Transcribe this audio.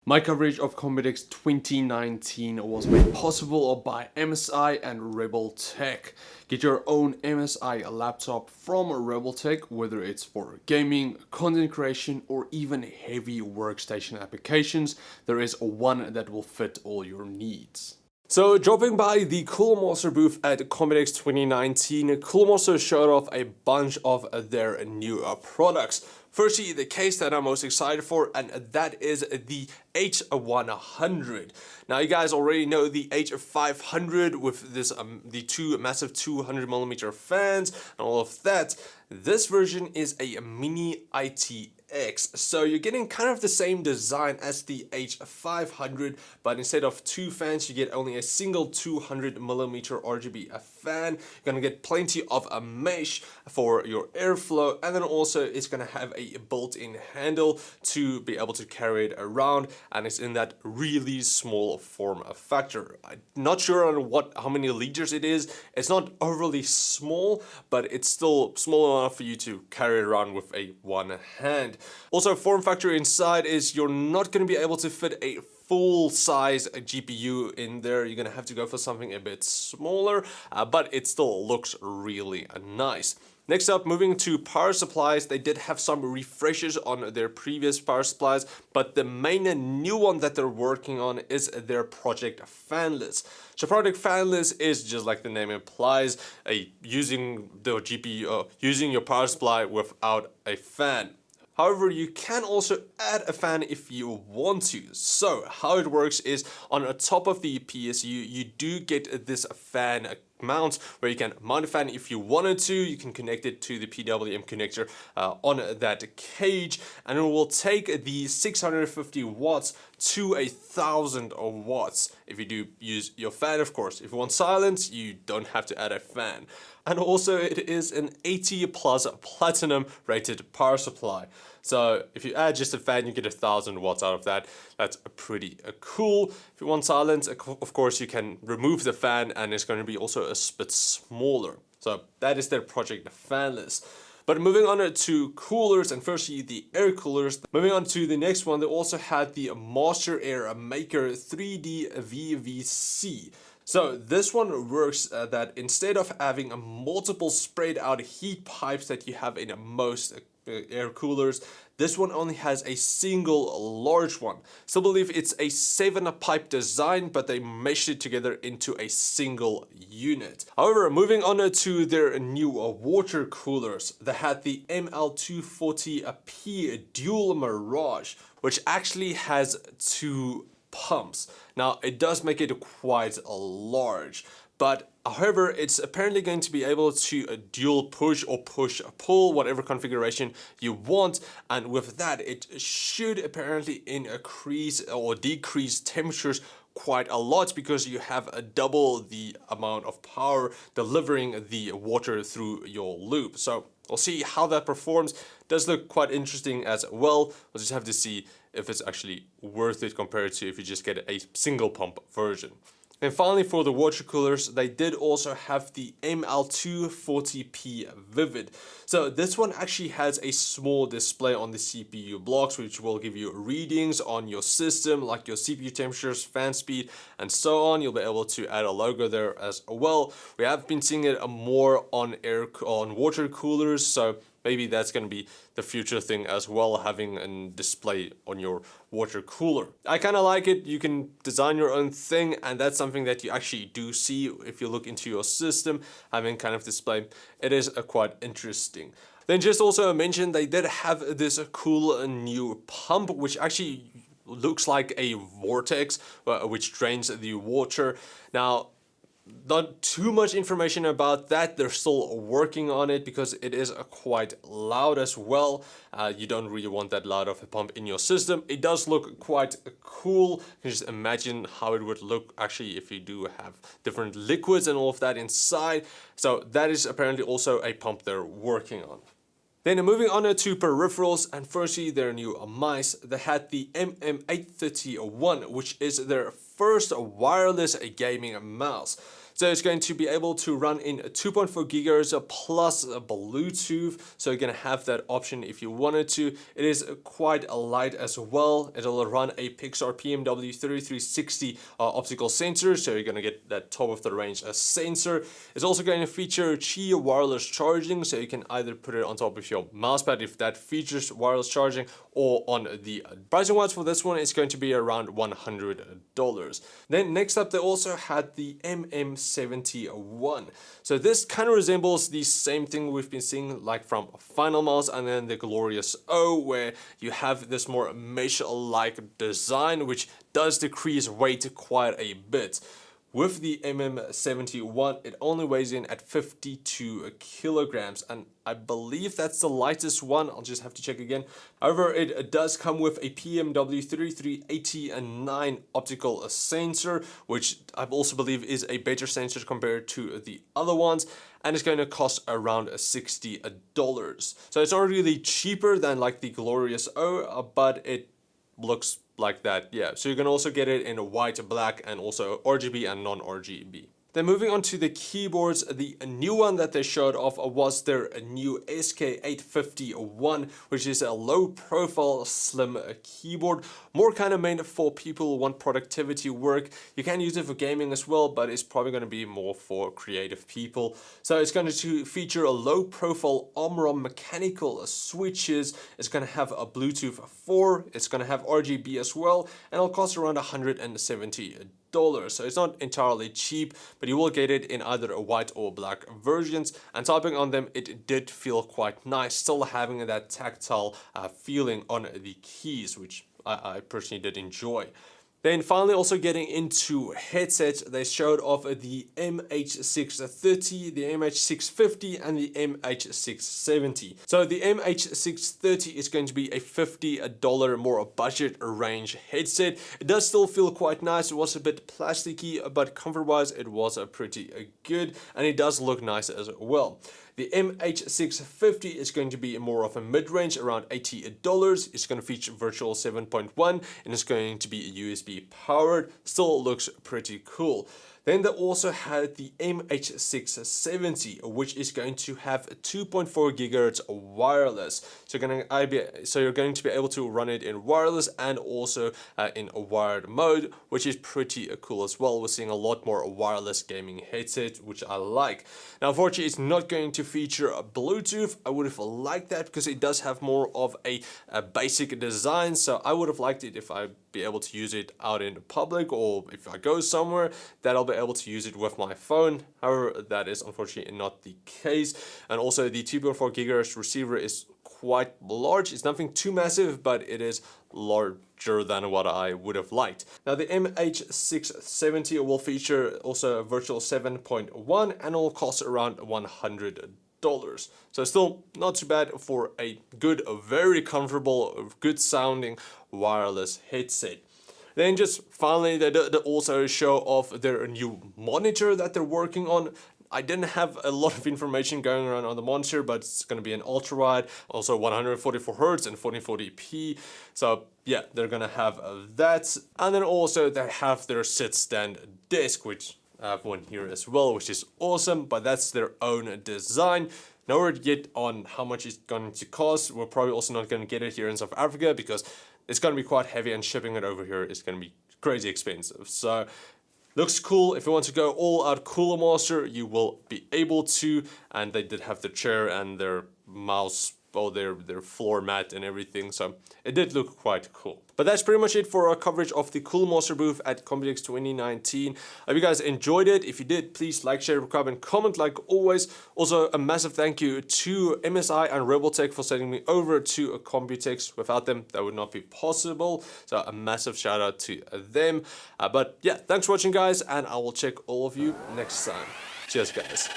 My coverage of Computex 2019 was made possible by MSI and Rebel Tech. Get your own MSI laptop from Rebel Tech, whether it's for gaming, content creation, or even heavy workstation applications. There is one that will fit all your needs. So dropping by the Cooler Master booth at Computex 2019, Cooler Master showed off a bunch of their new products. Firstly, the case that I'm most excited for, and that is the H100. Now, you guys already know the H500 with this the two massive 200mm fans and all of that. This version is a mini ITX, so you're getting kind of the same design as the H500, but instead of two fans, you get only a single 200mm RGB fan. You're gonna get plenty of a mesh for your airflow, and then also it's gonna have a built-in handle to be able to carry it around, and it's in that really small form factor. I'm not sure on how many liters it is. It's not overly small, but it's still small enough for you to carry it around with a one hand. Also, form factor inside is you're not going to be able to fit a full-size GPU in there. You're going to have to go for something a bit smaller, but it still looks really nice. Next up, moving to power supplies, they did have some refreshes on their previous power supplies, but the main new one that they're working on is their Project Fanless. So Project Fanless is just like the name implies, using the GPU, using your power supply without a fan. However, you can also add a fan if you want to. So how it works is on the top of the PSU, you do get this fan mount where you can mount a fan if you wanted to. You can connect it to the PWM connector on that cage, and it will take the 650 watts to 1,000 watts if you do use your fan, of course. If you want silence, you don't have to add a fan. And also it is an 80 plus platinum rated power supply. So if you add just a fan, you get 1,000 watts out of that. That's pretty cool. If you want silence, of course, you can remove the fan, and it's going to be also a bit smaller. So that is their Project Fanless. But moving on to coolers, and firstly the air coolers. Moving on to the next one, they also had the Master Air Maker 3D VVC. So this one works that instead of having a multiple sprayed out heat pipes that you have in most air coolers, this one only has a single large one. Still believe it's a 7-pipe design, but they meshed it together into a single unit. However, moving on to their new water coolers, they had the ML240P Dual Mirage, which actually has two pumps. Now, it does make it quite large, but however, it's apparently going to be able to dual push or push pull, whatever configuration you want, and with that it should apparently increase or decrease temperatures quite a lot, because you have double the amount of power delivering the water through your loop. So we'll see how that performs. Does look quite interesting as well. We'll just have to see if it's actually worth it compared to if you just get a single pump version. And finally, for the water coolers, they did also have the ML240P Vivid. So this one actually has a small display on the CPU blocks, which will give you readings on your system, like your CPU temperatures, fan speed, and so on. You'll be able to add a logo there as well. We have been seeing it more on water coolers, so maybe that's going to be the future thing as well, having a display on your water cooler. I kind of like it. You can design your own thing, and that's something that you actually do see if you look into your system, having kind of display. It is quite interesting. Then just also mention they did have this cool new pump, which actually looks like a vortex, which drains the water. Now, not too much information about that. They're still working on it because it is quite loud as well. You don't really want that loud of a pump in your system. It does look quite cool. You can just imagine how it would look actually if you do have different liquids and all of that inside. So that is apparently also a pump they're working on. Then moving on to peripherals, and firstly their new mice. They had the MM831, which is their first wireless gaming mouse. So it's going to be able to run in 2.4 gigahertz plus Bluetooth. So you're going to have that option if you wanted to. It is quite light as well. It'll run a Pixar PMW3360 optical sensor. So you're going to get that top of the range sensor. It's also going to feature Qi wireless charging. So you can either put it on top of your mousepad if that features wireless charging, or on the pricing wise for this one, it's going to be around $100. Then next up, they also had the MM71. So this kind of resembles the same thing we've been seeing like from Final Mouse and then the Glorious O, where you have this more mesh-like design, which does decrease weight quite a bit. With the MM71, it only weighs in at 52 kilograms, and I believe that's the lightest one. I'll just have to check again. However, it does come with a PMW3389 optical sensor, which I also believe is a better sensor compared to the other ones, and it's going to cost around $60. So it's not really cheaper than like the Glorious O, but it looks like that, yeah. So you can also get it in white, black, and also RGB and non-RGB. Then moving on to the keyboards, the new one that they showed off was their new SK851, which is a low profile slim keyboard, more kind of meant for people who want productivity work. You can use it for gaming as well, but it's probably going to be more for creative people. So it's going to feature a low profile Omron mechanical switches. It's going to have a Bluetooth 4, it's going to have RGB as well, and it'll cost around $170. So it's not entirely cheap, but you will get it in either a white or black versions, and tapping on them, it did feel quite nice, still having that tactile feeling on the keys, which I personally did enjoy. Then finally, also getting into headsets, they showed off the MH630, the MH650, and the MH670. So the MH630 is going to be a $50 more budget range headset. It does still feel quite nice. It was a bit plasticky, but comfort-wise, it was pretty good, and it does look nice as well. The MH650 is going to be more of a mid-range, around $80. It's going to feature Virtual 7.1, and it's going to be USB powered. Still looks pretty cool. Then they also had the MH670, which is going to have 2.4 gigahertz wireless. So you're going to be able to run it in wireless and also in a wired mode, which is pretty cool as well. We're seeing a lot more wireless gaming headset, which I like. Now, unfortunately, it's not going to feature a Bluetooth. I would have liked that because it does have more of a basic design. So I would have liked it if I'd be able to use it out in public, or if I go somewhere that I'll be able to use it with my phone. However, that is unfortunately not the case. And also the 2.4 gigahertz receiver is quite large. It's nothing too massive, but it is larger than what I would have liked. Now the MH670 will feature also a Virtual 7.1 and will cost around $100. So still not too bad for a good, very comfortable, good sounding wireless headset. Then just finally, they also show off their new monitor that they're working on. I didn't have a lot of information going around on the monitor, but it's going to be an ultra wide, also 144 Hz and 1440p. So yeah, they're going to have that. And then also they have their sit stand desk, which I have one here as well, which is awesome, but that's their own design. No word yet on how much it's going to cost. We're probably also not going to get it here in South Africa because it's going to be quite heavy, and shipping it over here is going to be crazy expensive. So looks cool. If you want to go all out Cooler Master, you will be able to. And they did have the chair and their mouse, or their floor mat and everything. So it did look quite cool. But that's pretty much it for our coverage of the Cooler Master booth at Computex 2019. I hope you guys enjoyed it. If you did, please like, share, subscribe, and comment like always. Also, a massive thank you to MSI and Rebeltech for sending me over to Computex. Without them, that would not be possible. So a massive shout out to them. But yeah, thanks for watching, guys, and I will check all of you next time. Cheers, guys.